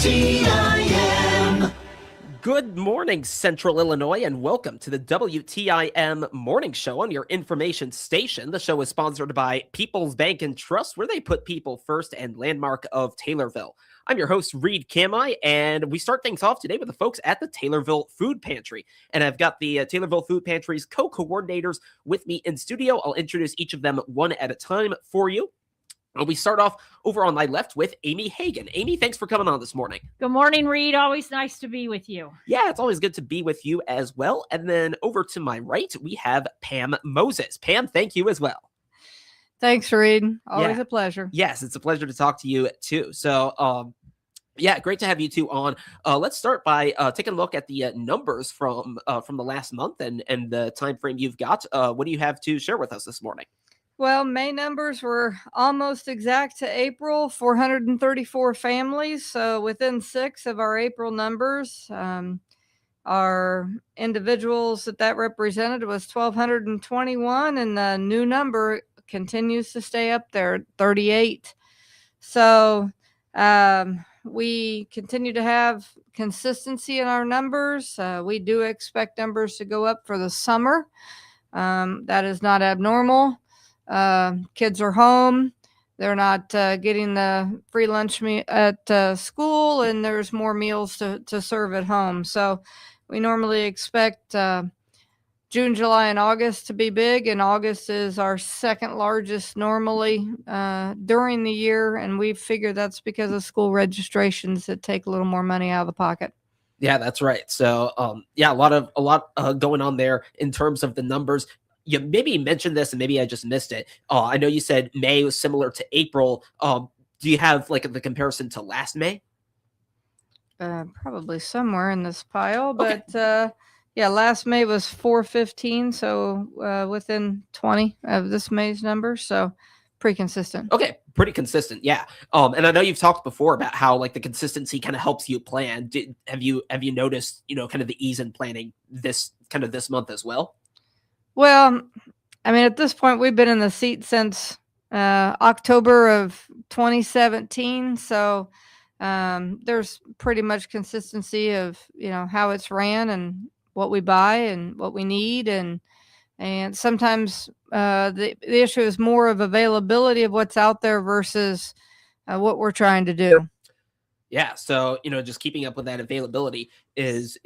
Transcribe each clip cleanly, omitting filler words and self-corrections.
WTIM. Good morning, Central Illinois, and welcome to the WTIM Morning Show on your information station. The show is sponsored by People's Bank and Trust, where they put people first, and Landmark of Taylorville. I'm your host, Reed Kamai, and we start things off today with the folks at the Taylorville Food Pantry. And I've got the Taylorville Food Pantry's co-coordinators with me in studio. I'll introduce each of them one at a time for you. We start off over on my left with Amy Hagan. Amy, thanks for coming on this morning. Good morning, Reed. Always nice to be with you. Yeah, it's always good to be with you as well. And then over to my right, we have Pam Moses. Pam, thank you as well. Thanks, Reed. Always a pleasure. Yes, it's a pleasure to talk to you too. So, yeah, great to have you two on. Let's start by taking a look at the numbers from the last month and the time frame you've got. What do you have to share with us this morning? Well, May numbers were almost exact to April, 434 families. So within 6 of our April numbers, our individuals that represented was 1,221, and the new number continues to stay up there, 38. So we continue to have consistency in our numbers. We do expect numbers to go up for the summer. That is not abnormal. Kids are home. They're not getting the free lunch at school, and there's more meals to serve at home. So we normally expect June, July, and August to be big, and August is our second largest normally during the year, and we figure that's because of school registrations that take a little more money out of the pocket. Yeah, that's right. So, yeah, a lot going on there in terms of the numbers. You maybe mentioned this and maybe I just missed it. I know you said May was similar to April. Do you have like the comparison to last May? Probably somewhere in this pile, but Okay. yeah, last May was 415, so within 20 of this May's number, so pretty consistent. Okay, pretty consistent, yeah. And I know you've talked before about how like the consistency kind of helps you plan. Have you noticed kind of the ease in planning this month as well? Well, I mean, at this point, we've been in the seat since October of 2017. So there's pretty much consistency of, how it's ran and what we buy and what we need. And sometimes the issue is more of availability of what's out there versus what we're trying to do. Yeah, so just keeping up with that availability is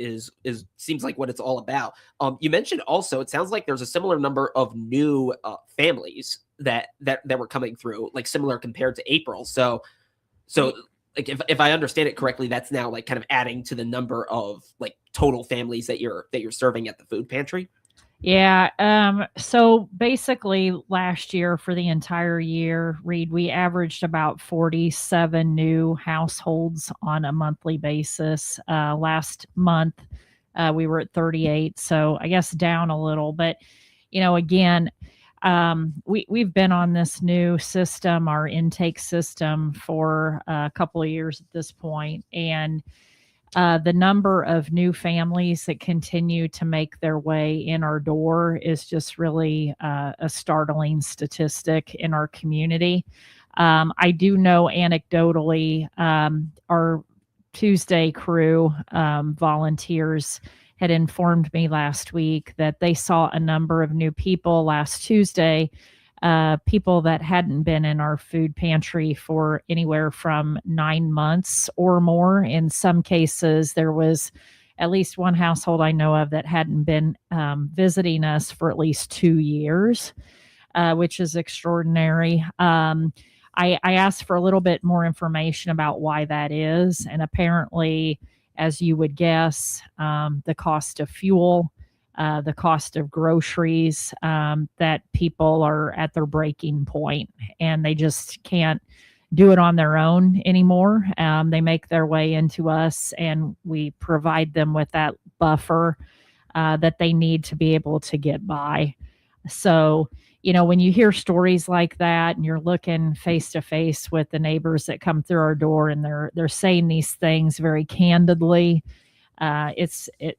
seems like what it's all about. You mentioned also it sounds like there's a similar number of new families that were coming through, like similar compared to April. So like if I understand it correctly, that's now like kind of adding to the number of like total families that you're serving at the food pantry. Yeah. So basically last year for the entire year, Reed, we averaged about 47 new households on a monthly basis. Last month, we were at 38. So I guess down a little, but again, we've been on this new system, our intake system, for a couple of years at this point. And the number of new families that continue to make their way in our door is just really a startling statistic in our community. I do know anecdotally, our Tuesday crew volunteers had informed me last week that they saw a number of new people last Tuesday, people that hadn't been in our food pantry for anywhere from 9 months or more. In some cases, there was at least one household I know of that hadn't been visiting us for at least 2 years, which is extraordinary. I asked for a little bit more information about why that is, and apparently, as you would guess, the cost of fuel, the cost of groceries, that people are at their breaking point and they just can't do it on their own anymore. They make their way into us and we provide them with that buffer that they need to be able to get by. So, when you hear stories like that and you're looking face to face with the neighbors that come through our door and they're saying these things very candidly,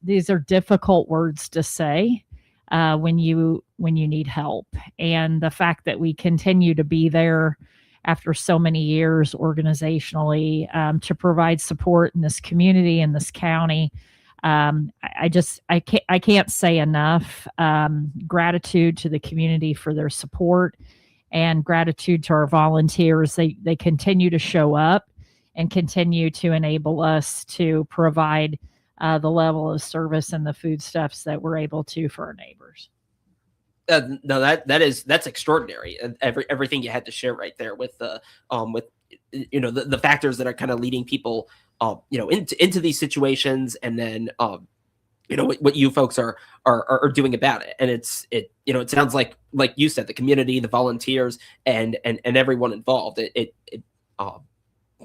these are difficult words to say when you need help. And the fact that we continue to be there after so many years organizationally, to provide support in this community, in this county. I can't say enough. Gratitude to the community for their support, and gratitude to our volunteers. They continue to show up and continue to enable us to provide the level of service and the foodstuffs that we're able to for our neighbors. No, that's extraordinary. Everything you had to share right there with the the factors that are kind of leading people into these situations, and then what you folks are doing about it. And it sounds like you said, the community, the volunteers, and everyone involved. It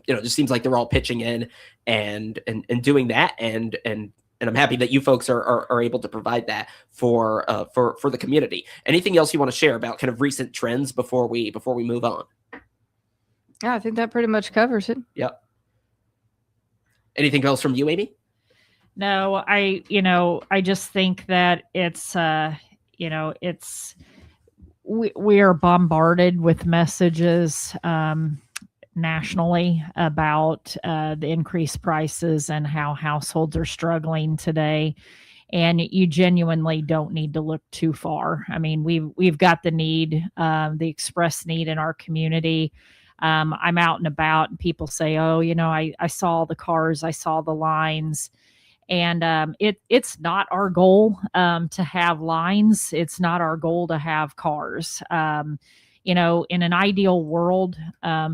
just seems like they're all pitching in and doing that, and I'm happy that you folks are able to provide that for the community. Anything else you want to share about kind of recent trends before we move on? Yeah, I think that pretty much covers it. Yep. Anything else from you, Amy? No, I just think that we are bombarded with messages nationally about the increased prices and how households are struggling today. And you genuinely don't need to look too far. I mean, we've got the need, the express need in our community. I'm out and about, and people say, "Oh, I saw the cars, I saw the lines." And it's not our goal to have lines. It's not our goal to have cars. In an ideal world,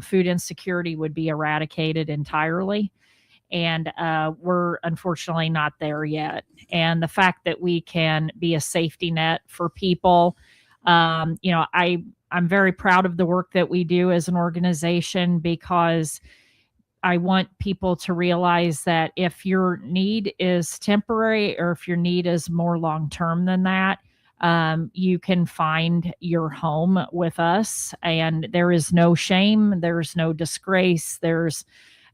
food insecurity would be eradicated entirely. And we're unfortunately not there yet. And the fact that we can be a safety net for people, I'm very proud of the work that we do as an organization, because I want people to realize that if your need is temporary, or if your need is more long-term than that, you can find your home with us, and there is no shame. There's no disgrace. There's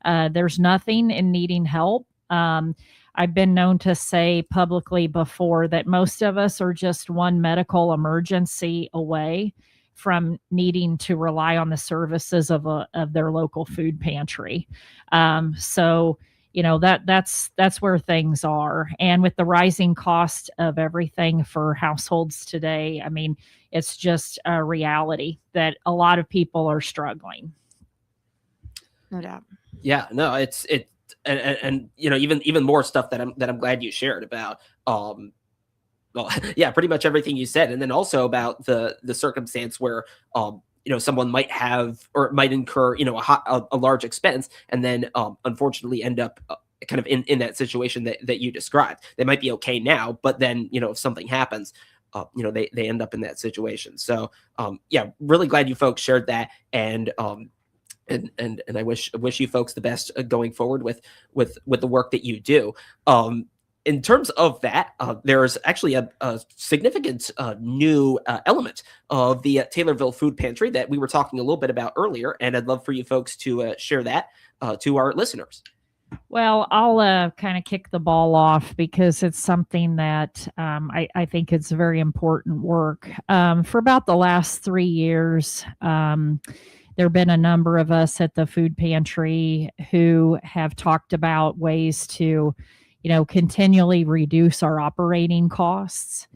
nothing in needing help. I've been known to say publicly before that most of us are just one medical emergency away from needing to rely on the services of their local food pantry. So that's where things are. And with the rising cost of everything for households today, I mean, it's just a reality that a lot of people are struggling. No doubt. Yeah, no, and even more stuff that I'm glad you shared about. Well, yeah, pretty much everything you said, and then also about the circumstance where someone might have or might incur a large expense, and then unfortunately end up kind of in that situation that you described. They might be okay now, but then if something happens, they end up in that situation. So yeah, really glad you folks shared that, and I wish you folks the best going forward with the work that you do. In terms of that, there's actually a significant new element of the Taylorville Food Pantry that we were talking a little bit about earlier, and I'd love for you folks to share that to our listeners. Well, I'll kind of kick the ball off, because it's something that I think it's very important work. For about the last 3 years, there have been a number of us at the food pantry who have talked about ways to continually reduce our operating costs.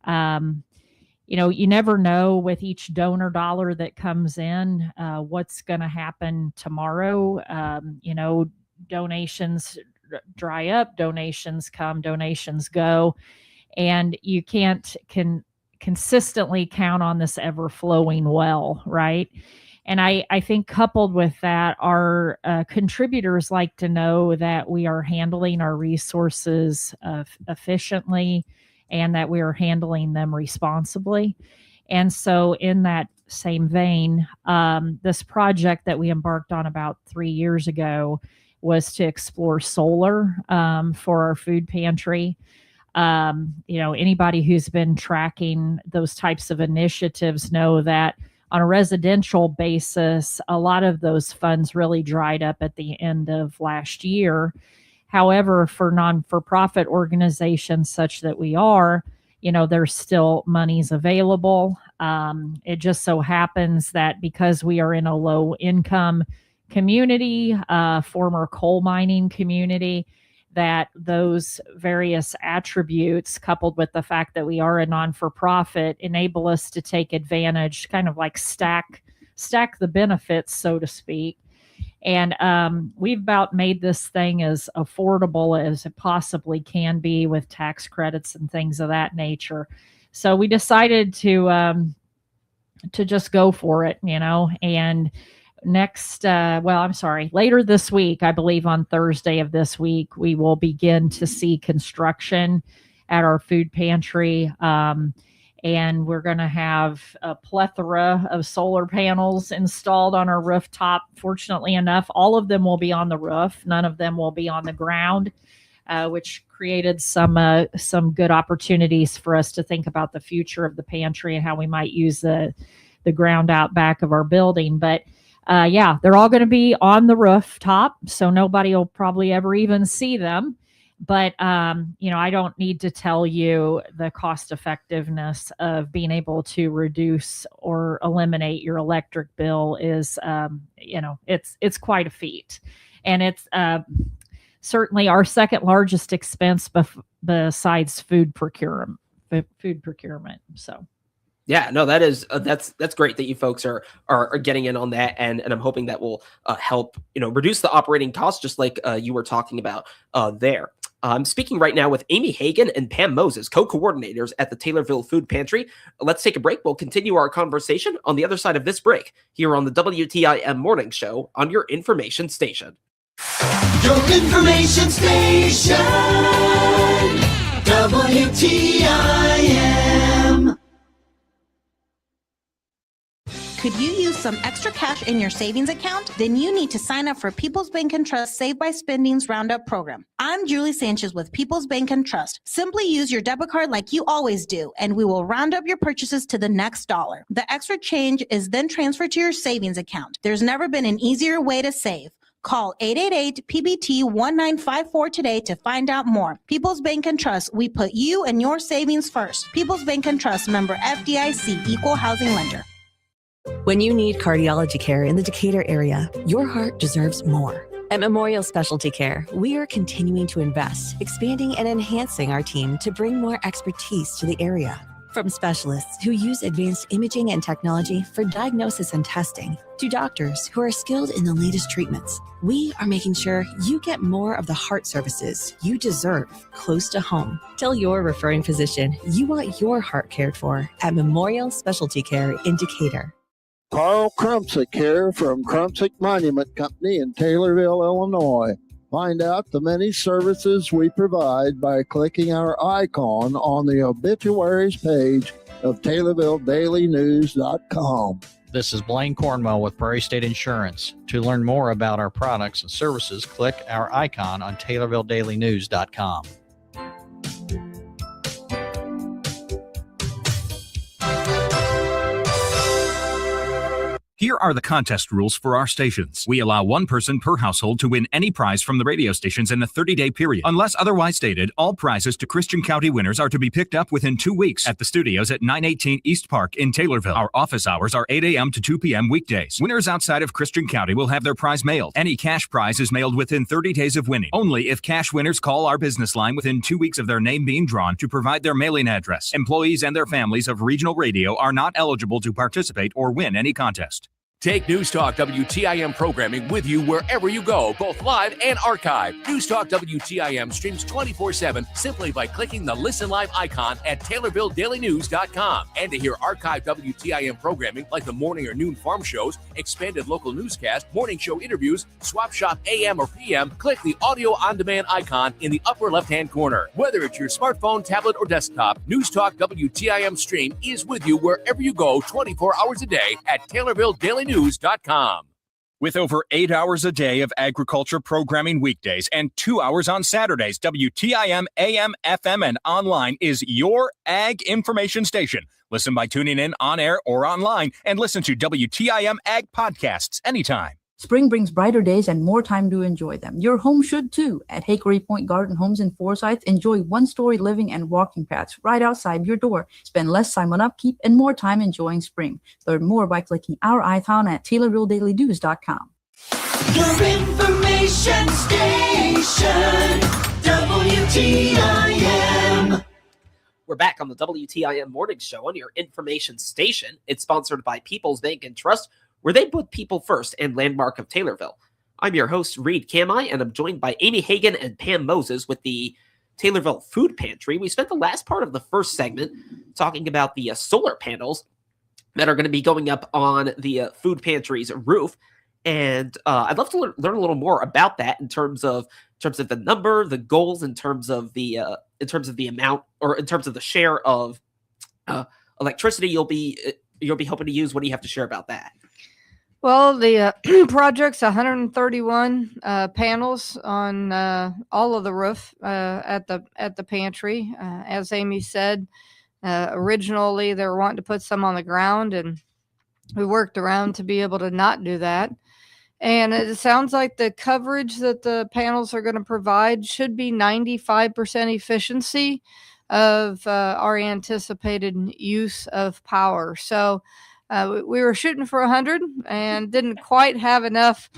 You never know with each donor dollar that comes in, what's going to happen tomorrow. Donations dry up, donations come, donations go, and you can consistently count on this ever flowing well, right? And I think coupled with that, our contributors like to know that we are handling our resources efficiently, and that we are handling them responsibly. And so in that same vein, this project that we embarked on about 3 years ago was to explore solar for our food pantry. Anybody who's been tracking those types of initiatives know that on a residential basis, a lot of those funds really dried up at the end of last year. However, for non-for-profit organizations such that we are, there's still monies available. It just so happens that because we are in a low income community, former coal mining community, that those various attributes, coupled with the fact that we are a non-for-profit, enable us to take advantage, kind of like stack the benefits, so to speak. And we've about made this thing as affordable as it possibly can be with tax credits and things of that nature. So we decided to just go for it, and later this week, I believe on Thursday of this week, we will begin to see construction at our food pantry. And we're going to have a plethora of solar panels installed on our rooftop. Fortunately enough, all of them will be on the roof. None of them will be on the ground, which created some good opportunities for us to think about the future of the pantry and how we might use the ground out back of our building. But they're all going to be on the rooftop, so nobody will probably ever even see them. But, I don't need to tell you the cost effectiveness of being able to reduce or eliminate your electric bill is, it's quite a feat. And it's certainly our second largest expense besides food procurement. So. Yeah, no, that is that's great that you folks are getting in on that, and I'm hoping that will help reduce the operating costs, just like you were talking about there. I'm speaking right now with Amy Hagan and Pam Moses, co-coordinators at the Taylorville Food Pantry. Let's take a break. We'll continue our conversation on the other side of this break here on the WTIM Morning Show on your information station. Your information station, WTIM. Could you use some extra cash in your savings account? Then you need to sign up for People's Bank and Trust Save by Spending's Roundup program. I'm Julie Sanchez with People's Bank and Trust. Simply use your debit card like you always do, and we will round up your purchases to the next dollar. The extra change is then transferred to your savings account. There's never been an easier way to save. Call 888-PBT-1954 today to find out more. People's Bank and Trust, we put you and your savings first. People's Bank and Trust, member FDIC, equal housing lender. When you need cardiology care in the Decatur area, your heart deserves more. At Memorial Specialty Care, we are continuing to invest, expanding and enhancing our team to bring more expertise to the area. From specialists who use advanced imaging and technology for diagnosis and testing, to doctors who are skilled in the latest treatments, we are making sure you get more of the heart services you deserve close to home. Tell your referring physician you want your heart cared for at Memorial Specialty Care in Decatur. Carl Krumsick here from Krumsick Monument Company in Taylorville, Illinois. Find out the many services we provide by clicking our icon on the obituaries page of TaylorvilleDailyNews.com. This is Blaine Cornwell with Prairie State Insurance. To learn more about our products and services, click our icon on TaylorvilleDailyNews.com. Here are the contest rules for our stations. We allow one person per household to win any prize from the radio stations in a 30-day period. Unless otherwise stated, all prizes to Christian County winners are to be picked up within 2 weeks at the studios at 918 East Park in Taylorville. Our office hours are 8 a.m. to 2 p.m. weekdays. Winners outside of Christian County will have their prize mailed. Any cash prize is mailed within 30 days of winning. Only if cash winners call our business line within 2 weeks of their name being drawn to provide their mailing address. Employees and their families of regional radio are not eligible to participate or win any contest. Take News Talk WTIM programming with you wherever you go, both live and archived. News Talk WTIM streams 24/7 simply by clicking the Listen Live icon at TaylorvilleDailyNews.com. And to hear archived WTIM programming like the morning or noon farm shows, expanded local newscast, morning show interviews, Swap Shop AM or PM, click the audio on demand icon in the upper left-hand corner. Whether it's your smartphone, tablet, or desktop, News Talk WTIM stream is with you wherever you go 24 hours a day at TaylorvilleDailyNews.com. With over 8 hours a day of agriculture programming weekdays and 2 hours on Saturdays, WTIM AM, FM, and online is your ag information station. Listen by tuning in on air or online and listen to WTIM Ag podcasts anytime. Spring brings brighter days and more time to enjoy them. Your home should too. At Hickory Point Garden Homes in Forsyth, enjoy one-story living and walking paths right outside your door. Spend less time on upkeep and more time enjoying spring. Learn more by clicking our icon at TaylorvilleDailyNews.com. Your information station, WTIM. We're back on the WTIM Morning Show on your information station. It's sponsored by People's Bank and Trust, where they put people first and Landmark of Taylorville. I'm your host, Reed Kamai, and I'm joined by Amy Hagan and Pam Moses with the Taylorville Food Pantry. We spent the last part of the first segment talking about the solar panels that are going to be going up on the food pantry's roof. And I'd love to learn a little more about that in terms of the number, the goals, in terms of the amount, or in terms of the share of electricity you'll be hoping to use. What do you have to share about that? Well, the project's 131 panels on all of the roof at the pantry. As Amy said, originally they were wanting to put some on the ground, and we worked around to be able to not do that. And it sounds like the coverage that the panels are going to provide should be 95% efficiency of our anticipated use of power. So we were shooting for 100 and didn't quite have enough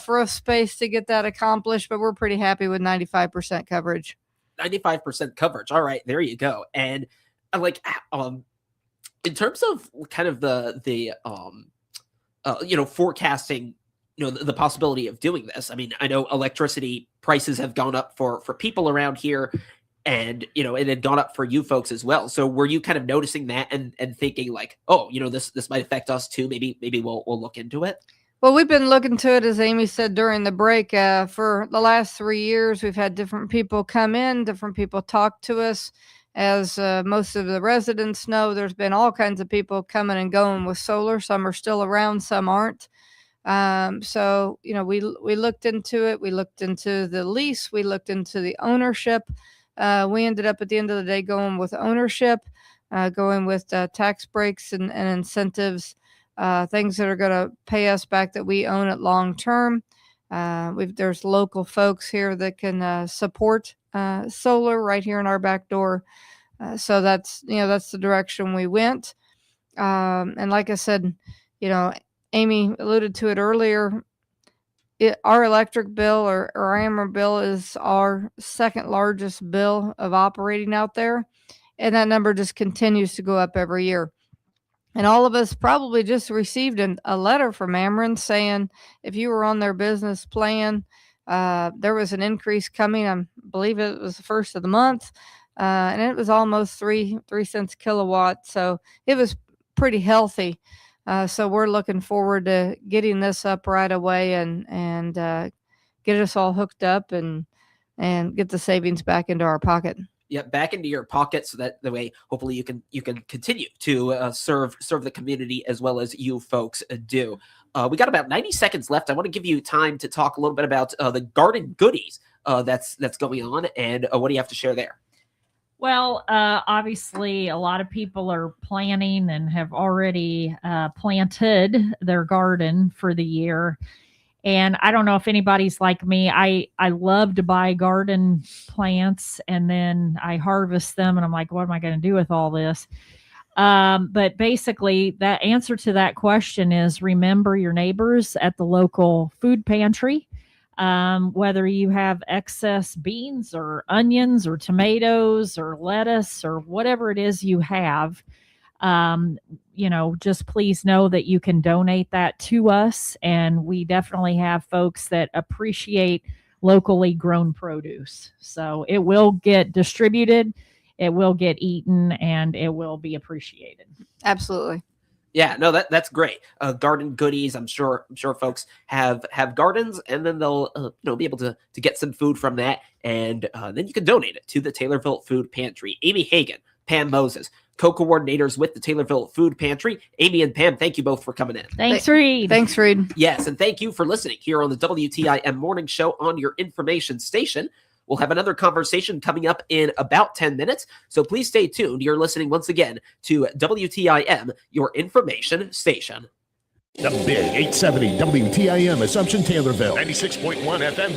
roof space to get that accomplished, but we're pretty happy with 95% coverage. 95% coverage. All right, there you go. And in terms of kind of the forecasting, the possibility of doing this. I mean, I know electricity prices have gone up for people around here, and it had gone up for you folks as well. So were you kind of noticing that and thinking like, oh, this might affect us too? Maybe we'll look into it. Well, we've been looking to it, as Amy said during the break. For the last 3 years, we've had different people come in, different people talk to us. As most of the residents know, there's been all kinds of people coming and going with solar. Some are still around, some aren't. So, we looked into it. We looked into the lease. We looked into the ownership. We ended up at the end of the day going with ownership, going with tax breaks and incentives, things that are going to pay us back that we own it long term. There's local folks here that can support solar right here in our back door. So that's the direction we went. And like I said, Amy alluded to it earlier. Our electric bill or our AMR bill is our second largest bill of operating out there. And that number just continues to go up every year. And all of us probably just received a letter from Ameren saying if you were on their business plan, there was an increase coming. I believe it was the first of the month. And it was almost 3 cents a kilowatt. So it was pretty healthy. So we're looking forward to getting this up right away and get us all hooked up and get the savings back into our pocket. Yeah, back into your pocket, so that the way hopefully you can continue to serve the community as well as you folks do. We got about 90 seconds left. I want to give you time to talk a little bit about the garden goodies that's going on, and what do you have to share there? Well, obviously, a lot of people are planning and have already planted their garden for the year. And I don't know if anybody's like me. I love to buy garden plants, and then I harvest them, and I'm like, what am I going to do with all this? But basically, that answer to that question is remember your neighbors at the local food pantry. Whether you have excess beans or onions or tomatoes or lettuce or whatever it is you have, just please know that you can donate that to us. And we definitely have folks that appreciate locally grown produce. So it will get distributed, it will get eaten, and it will be appreciated. Absolutely. Yeah, no, that's great. Garden goodies. I'm sure folks have gardens, and then they'll be able to get some food from that, and then you can donate it to the Taylorville Food Pantry. Amy Hagan, Pam Moses, co-coordinators with the Taylorville Food Pantry. Amy and Pam, thank you both for coming in. Thanks, Reed. Thanks, Reed. Yes, and thank you for listening here on the WTIM Morning Show on your information station. We'll have another conversation coming up in about 10 minutes, so please stay tuned. You're listening once again to WTIM, your information station. The Big 870 WTIM Assumption Taylorville. 96.1 FM